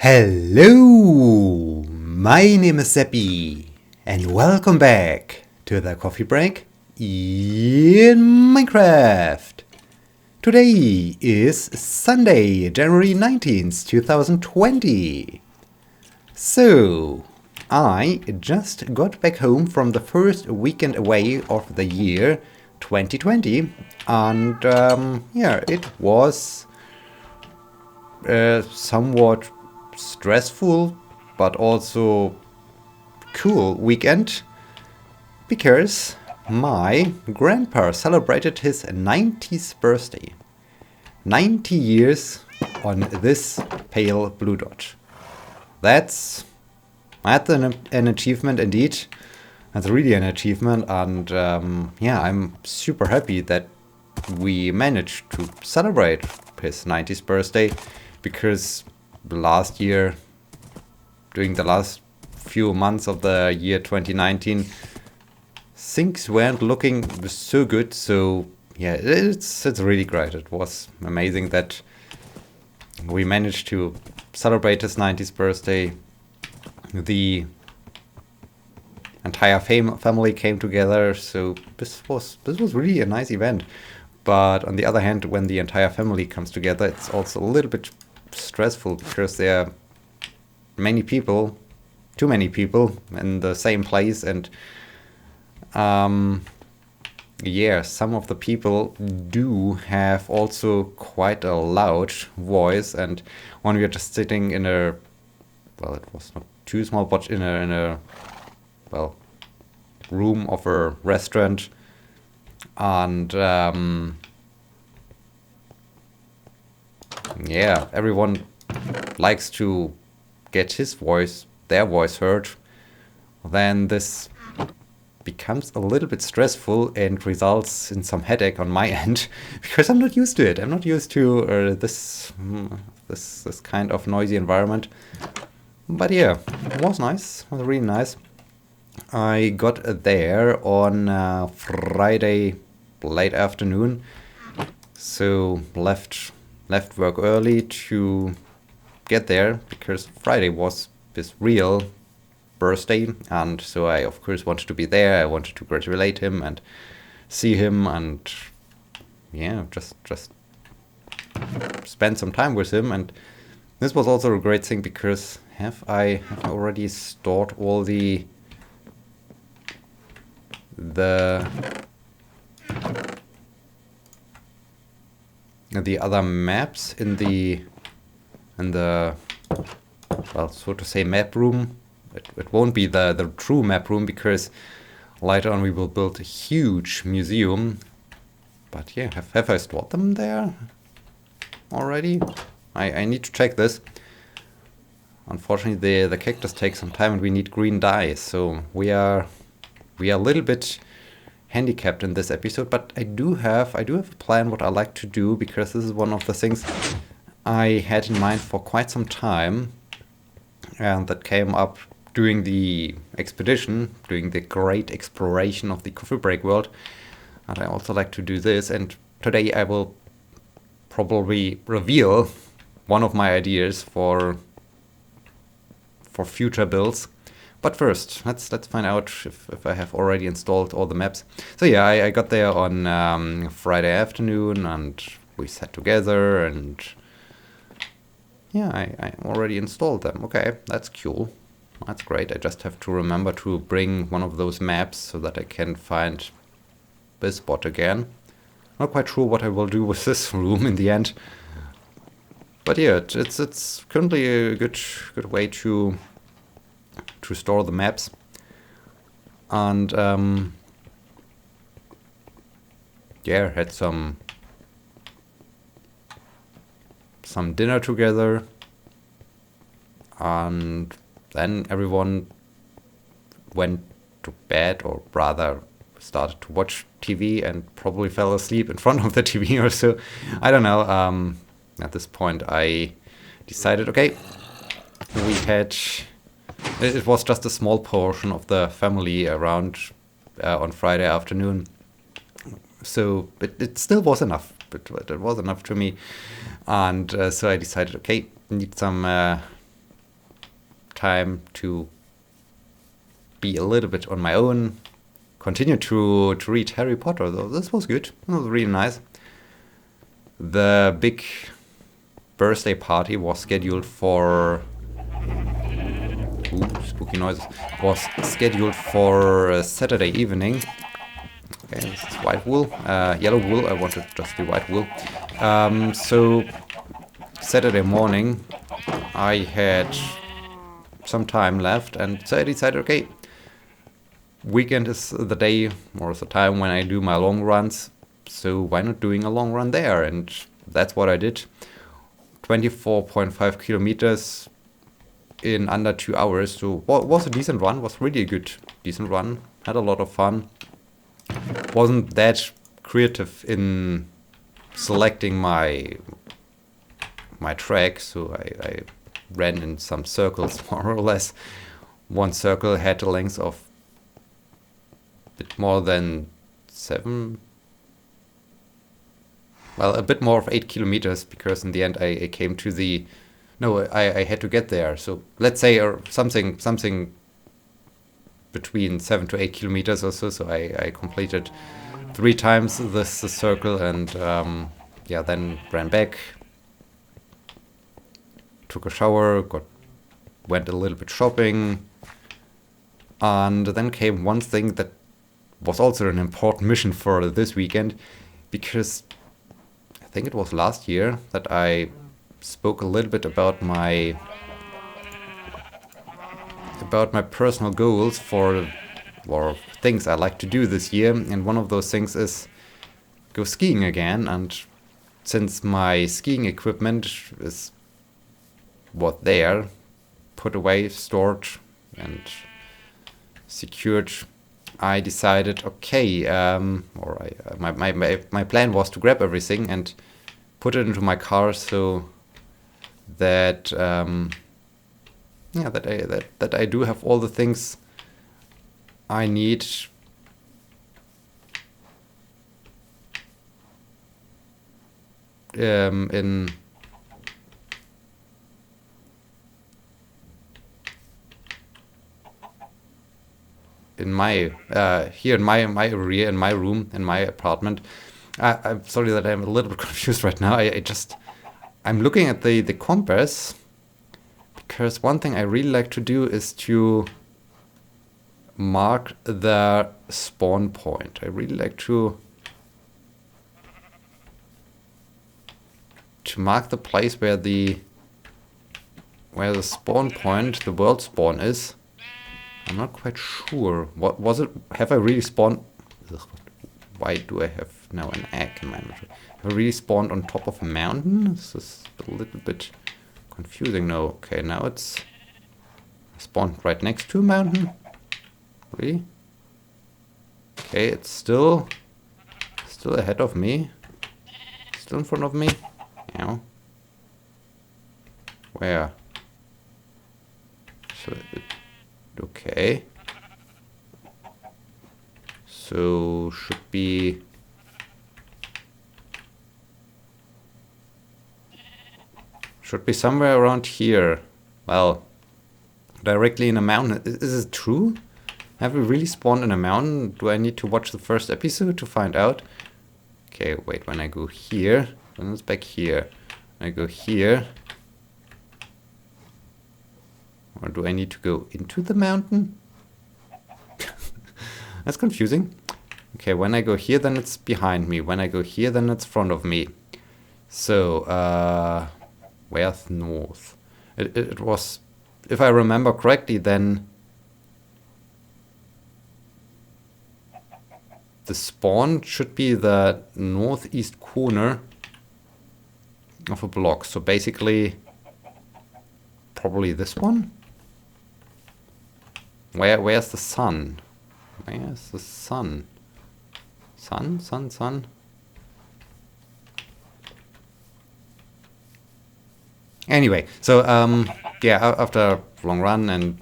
Hello, my name is Sebbi, and welcome back to the coffee break in Minecraft. Today is Sunday, January 19th, 2020. So, I just got back home from the first weekend away of the year 2020, and it was somewhat stressful but also cool weekend because my grandpa celebrated his 90th birthday. 90 years on this pale blue dot. That's an achievement indeed. That's really an achievement, and I'm super happy that we managed to celebrate his 90th birthday, because last year, during the last few months of the year 2019, things weren't looking so good. So yeah, it's really great. It was amazing that we managed to celebrate his 90th birthday. The entire family came together, so this was really a nice event. But on the other hand, when the entire family comes together, it's also a little bit stressful because there are too many people in the same place, and some of the people do have also quite a loud voice. And when we were just sitting in it was not too small, but in a room of a restaurant, and everyone likes to get their voice heard, then this becomes a little bit stressful and results in some headache on my end, because I'm not used to it. I'm not used to this kind of noisy environment. But yeah, it was nice. It was really nice. I got there on Friday late afternoon, so left work early to get there, because Friday was his real birthday, and so I of course wanted to be there. I wanted to congratulate him and see him, and just spend some time with him. And this was also a great thing, because have I already stored all the other maps in the so to say map room. It won't be the true map room, because later on we will build a huge museum. But yeah, have I stored them there already? I need to check this. Unfortunately, the cactus takes some time, and we need green dye, so we are a little bit handicapped in this episode. But I do have a plan what I like to do, because this is one of the things I had in mind for quite some time, and that came up during the expedition, during the great exploration of the coffee break world. And I also like to do this, and today I will probably reveal one of my ideas for future builds. But first, let's find out if I have already installed all the maps. So yeah, I got there on Friday afternoon, and we sat together, and yeah, I already installed them. Okay, that's cool. That's great. I just have to remember to bring one of those maps so that I can find this spot again. Not quite sure what I will do with this room in the end. But yeah, it's currently a good way to store the maps. And had some dinner together, and then everyone went to bed, or rather started to watch TV, and probably fell asleep in front of the TV or so. I don't know. At this point I decided, okay, it was just a small portion of the family around on Friday afternoon, so it still was enough. But it was enough to me, and so I decided, okay, need some time to be a little bit on my own, continue to read Harry Potter, though. This was good. It was really nice. The big birthday party was scheduled for... Ooh, spooky noises. Was scheduled for Saturday evening. Okay, this is white wool. Yellow wool. I wanted just the white wool. So Saturday morning I had some time left, and so I decided, okay, weekend is the day or the time when I do my long runs, so why not doing a long run there? And that's what I did. 24.5 kilometers in under 2 hours. So was a decent run, was really a good, decent run. Had a lot of fun. Wasn't that creative in selecting my track, so I ran in some circles, more or less. One circle had a length of a bit more than 7, well, a bit more of 8 kilometers, because in the end I came to the, no, I had to get there. So let's say something between 7 to 8 kilometers or so. So I completed 3 times this circle, and yeah, then ran back, took a shower, went a little bit shopping, and then came one thing that was also an important mission for this weekend, because I think it was last year that I spoke a little bit about my personal goals for, or things I like to do this year, and one of those things is go skiing again. And since my skiing equipment is what there, put away, stored and secured, I decided, okay, my plan was to grab everything and put it into my car, so that that I do have all the things I need in my here in my area, in my room, in my apartment. I'm sorry that I'm a little bit confused right now. I'm looking at the compass, because one thing I really like to do is to mark the spawn point. I really like to mark the place where the spawn point, the world spawn, is. I'm not quite sure. What was it? Have I really spawned? Ugh, why do I have now an egg in my inventory? Have I really spawned on top of a mountain? This is a little bit confusing. No. Okay, now it's spawned right next to a mountain. Really? Okay, it's still ahead of me. Still in front of me. Yeah. Where? So okay. So should be somewhere around here. Well, directly in a mountain. Is it true? Have we really spawned in a mountain? Do I need to watch the first episode to find out? Okay, wait, when I go here, then it's back here. When I go here, or do I need to go into the mountain? That's confusing. Okay, when I go here, then it's behind me. When I go here, then it's front of me. So, where's north? It was, if I remember correctly, then the spawn should be the northeast corner of a block. So basically, probably this one? Where's the sun? Where's the sun? Sun? Anyway, so yeah, after a long run and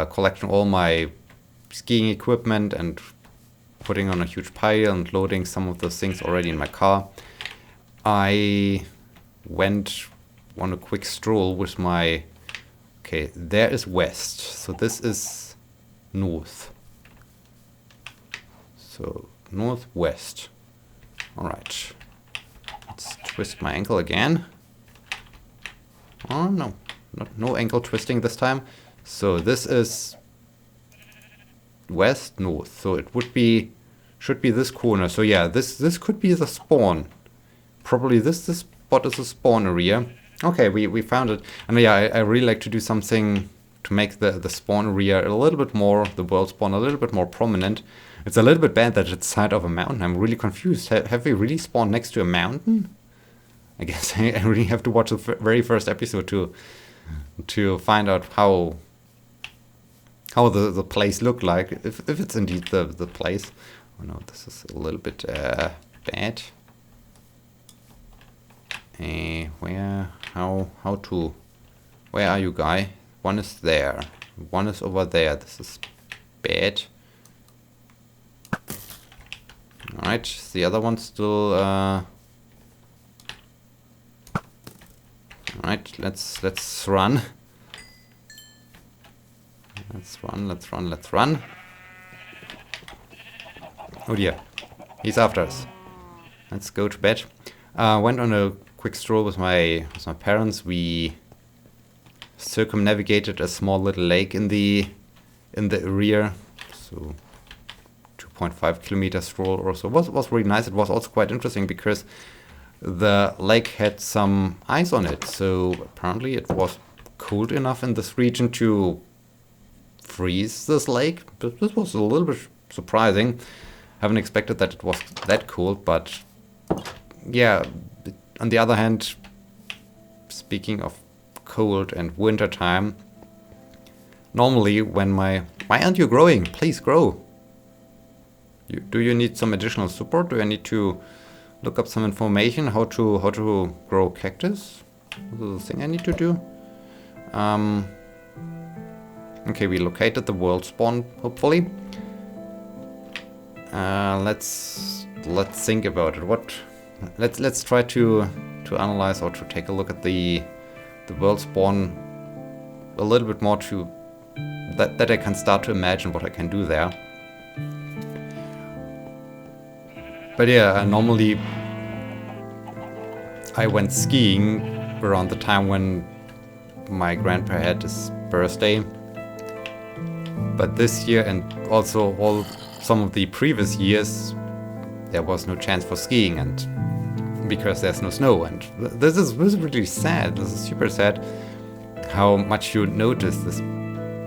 collecting all my skiing equipment and putting on a huge pile and loading some of those things already in my car, I went on a quick stroll with my Okay, there is west. So this is north. So northwest. All right. Let's twist my ankle again. Oh no, no ankle twisting this time. So this is west, north. So it should be this corner. So yeah, this could be the spawn. Probably this spot is a spawn area. Okay, we found it. And yeah, I really like to do something to make the spawn area a little bit more, the world spawn a little bit more prominent. It's a little bit bad that it's side of a mountain. I'm really confused. Have we really spawned next to a mountain? I guess I really have to watch the very first episode to find out how the place looked like, if it's indeed the place. Oh no, this is a little bit bad. Where are you, guy? One is there, one is over there. This is bad. Alright, the other one's still alright, let's run. Let's run. Oh dear, he's after us. Let's go to bed. Went on a quick stroll with my parents. We circumnavigated a small little lake in the area. So 2.5 kilometer stroll or so. Was really nice. It was also quite interesting because the lake had some ice on it. So apparently it was cold enough in this region to freeze this lake. But this was a little bit surprising. Haven't expected that it was that cold, but yeah, on the other hand, speaking of cold and winter time, normally when why aren't you growing? Please grow. Do you need some additional support? Do I need to look up some information how to grow cactus? This is the thing I need to do. Okay, we located the world spawn, hopefully. Let's think about it. Let's try to analyze or to take a look at the world spawn a little bit more, to that I can start to imagine what I can do there. But yeah, normally I went skiing around the time when my grandpa had his birthday. But this year and also some of the previous years, there was no chance for skiing, and because there's no snow. And this is really sad. This is super sad how much you notice this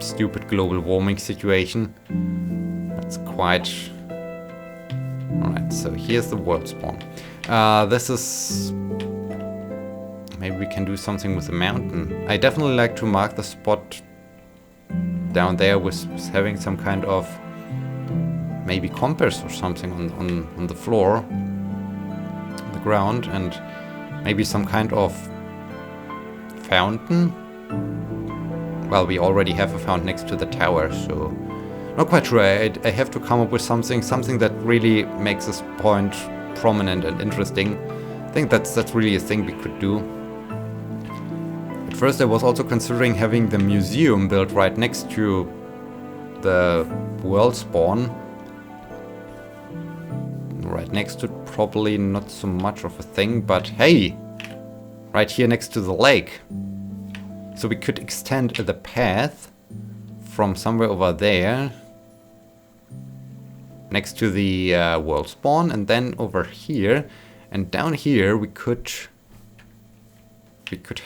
stupid global warming situation. It's quite... Alright, so here's the world spawn. This is... Maybe we can do something with the mountain. I definitely like to mark the spot down there with having some kind of maybe compass or something on the floor, the ground, and maybe some kind of fountain. Well, we already have a fountain next to the tower, so not quite sure. I have to come up with something that really makes this point prominent and interesting. I think that's really a thing we could do. At first I was also considering having the museum built right next to the world spawn. Right next to it, probably not so much of a thing, but hey! Right here next to the lake. So we could extend the path from somewhere over there next to the world spawn, and then over here, and down here we could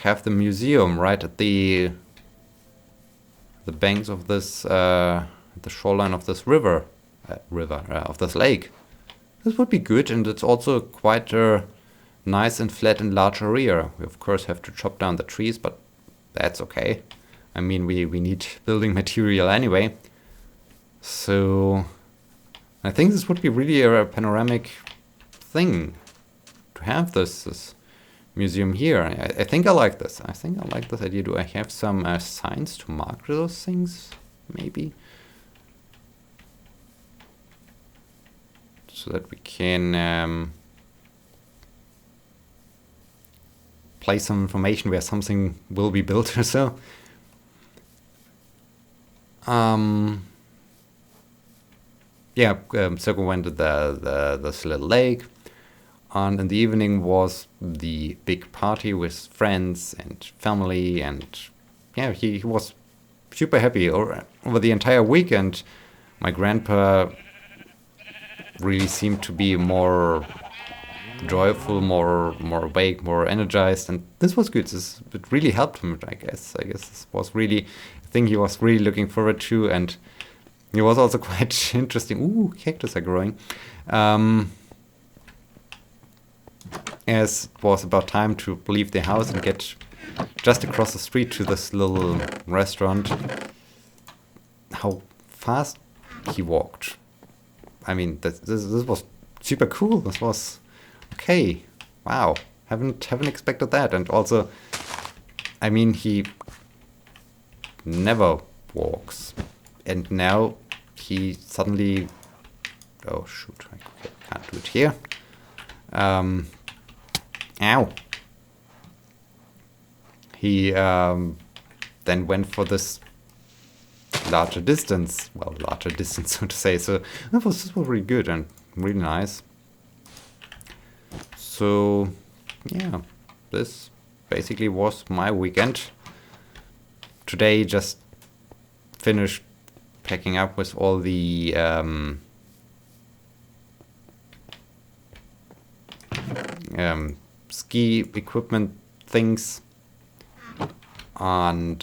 have the museum right at the banks of this the shoreline of this river of this lake. This would be good, and it's also quite a nice and flat and large area. We of course have to chop down the trees, but that's okay. I mean, we need building material anyway. So I think this would be really a panoramic thing to have this museum here. I think I like this. I think I like this idea. Do I have some signs to mark those things? Maybe. So that we can place some information where something will be built or so. So we went to this little lake, and in the evening was the big party with friends and family, and yeah, he was super happy over the entire weekend. My grandpa really seemed to be more joyful, more awake, more energized, and this was good. It really helped him, I guess. I guess this was really a thing he was really looking forward to, and it was also quite interesting. Ooh, cactus are growing. As it was about time to leave the house and get just across the street to this little restaurant, how fast he walked. I mean, this was super cool. This was okay. Wow, haven't expected that. And also, I mean, he never walks, and now he suddenly. Oh shoot! I can't do it here. Ow. He then went for this larger distance, so to say. So this was really good and really nice. So yeah, this basically was my weekend. Today just finished packing up with all the ski equipment things, and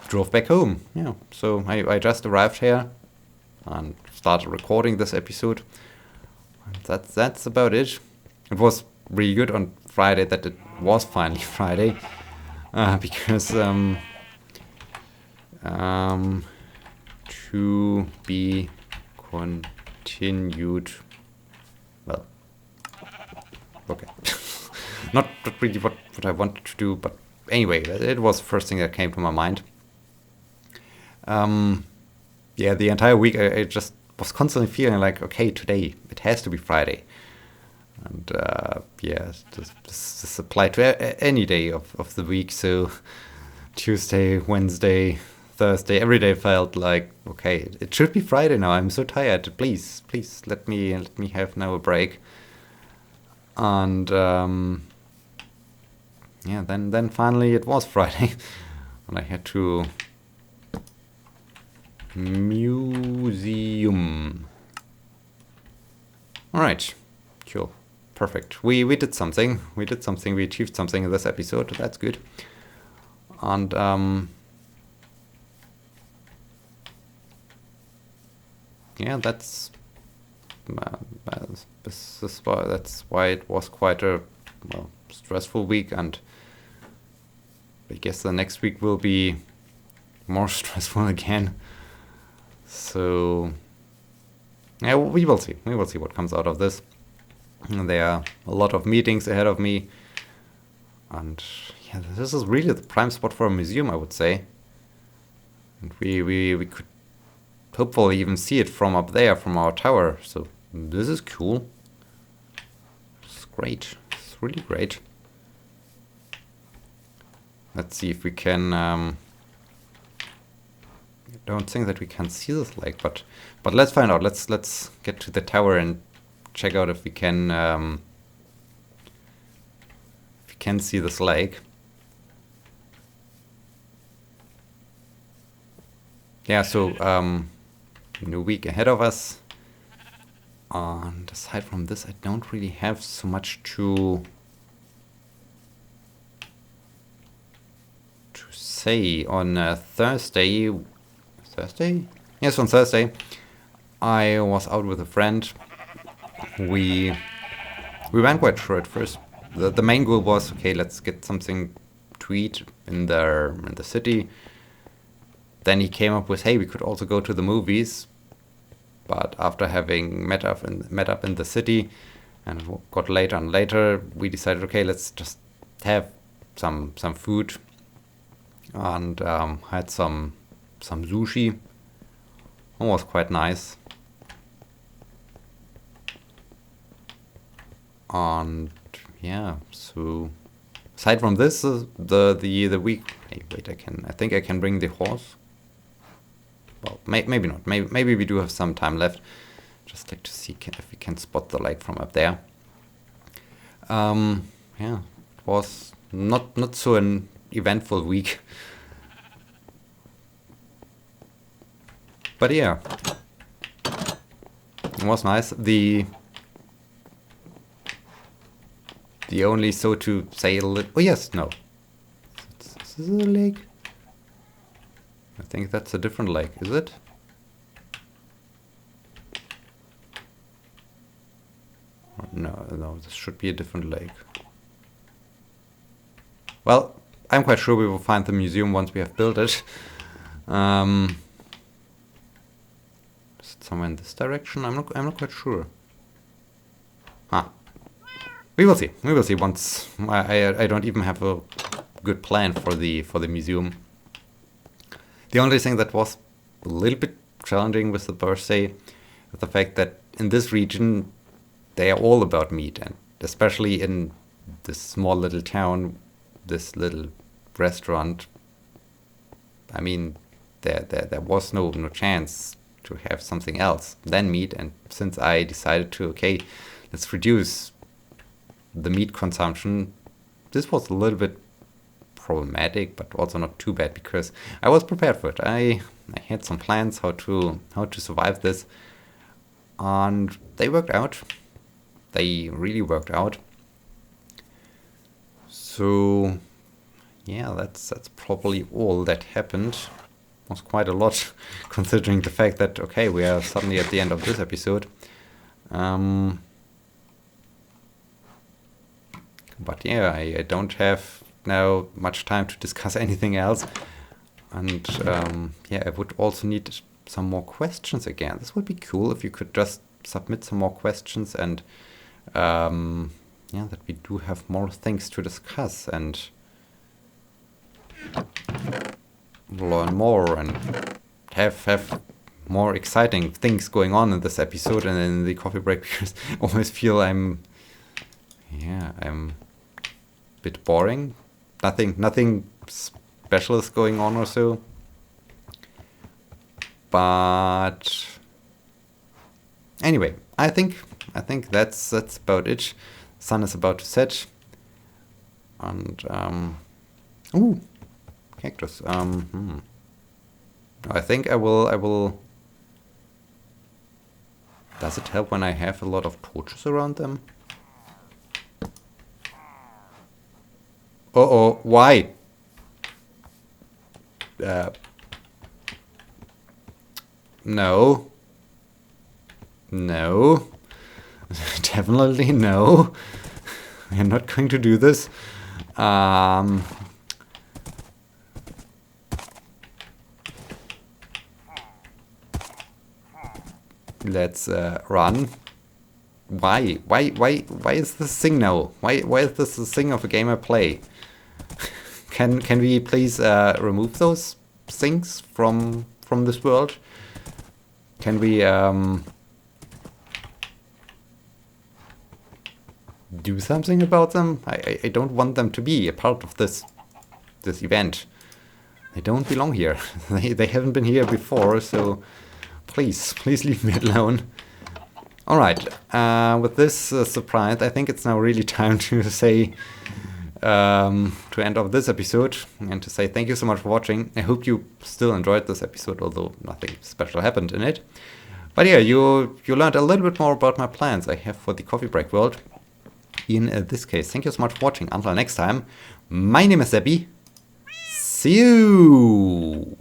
drove back home. Yeah, so I just arrived here and started recording this episode. That's about it. It was really good on Friday that it was finally Friday, because to be continued. Well, okay. Not really what I wanted to do, but anyway, it was the first thing that came to my mind. The entire week I just was constantly feeling like, okay, today it has to be Friday, and this applied to any day of the week. So Tuesday, Wednesday, Thursday, every day felt like, okay, it should be Friday now. I'm so tired. Please let me have now a break. And then finally it was Friday, and I had to museum. All right, cool, perfect. We did something. We achieved something in this episode. That's good. And that's why it was quite a stressful week, and I guess the next week will be more stressful again. So yeah, we will see. We will see what comes out of this. And there are a lot of meetings ahead of me, and yeah, this is really the prime spot for a museum, I would say. And we could hopefully even see it from up there, from our tower. So this is cool. It's great. It's really great. Let's see if we can. I don't think that we can see this lake, but let's find out. Let's get to the tower and check out if we can see this lake. Yeah. So new week ahead of us. And aside from this, I don't really have so much to say. On Thursday? Yes, on Thursday, I was out with a friend. We went quite short at first. The main goal was, okay, let's get something to eat in the city. Then he came up with, hey, we could also go to the movies. But after having met up in the city and got later and later, we decided, okay, let's just have some food, and had some sushi. It was quite nice. And yeah, so Aside from this, the week. Hey, wait, I think I can bring the horse. Well, maybe not. Maybe we do have some time left. Just like to see if we can spot the lake from up there. Yeah, it was not so an eventful week. But yeah, it was nice. The only, so to say, oh yes, no. Is this a lake? I think that's a different lake, is it? No, this should be a different lake. Well, I'm quite sure we will find the museum once we have built it. Is it somewhere in this direction? I'm not quite sure. We will see. We will see once. I don't even have a good plan for the museum. The only thing that was a little bit challenging with the birthday is the fact that in this region they are all about meat, and especially in this small little town, this little restaurant. I mean, there was no chance to have something else than meat, and since I decided to, okay, let's reduce the meat consumption, this was a little bit problematic, but also not too bad because I was prepared for it. I had some plans how to survive this, and they worked out. They really worked out. So yeah, that's probably all that happened. It was quite a lot considering the fact that, okay, we are suddenly at the end of this episode. But yeah, I don't have now much time to discuss anything else. And yeah, I would also need some more questions again. This would be cool if you could just submit some more questions, and yeah, that we do have more things to discuss and learn more and have more exciting things going on in this episode and in the coffee break, because I always feel I'm a bit boring. Nothing special is going on or so. But anyway, I think that's about it. Sun is about to set, and ooh, cactus. I think I will. Does it help when I have a lot of torches around them? Uh-oh, why? No. No. Definitely no. We're not going to do this. Let's run. Why is this thing now? Why is this the thing of a game I play? Can we please remove those things from this world? Can we do something about them? I don't want them to be a part of this event. They don't belong here. They haven't been here before, so please leave me alone. All right, with this surprise, I think it's now really time to say to end off this episode and to say thank you so much for watching. I hope you still enjoyed this episode, although nothing special happened in it. But yeah, you learned a little bit more about my plans I have for the coffee break world. In this case, thank you so much for watching. Until next time, my name is Sebbi. See you!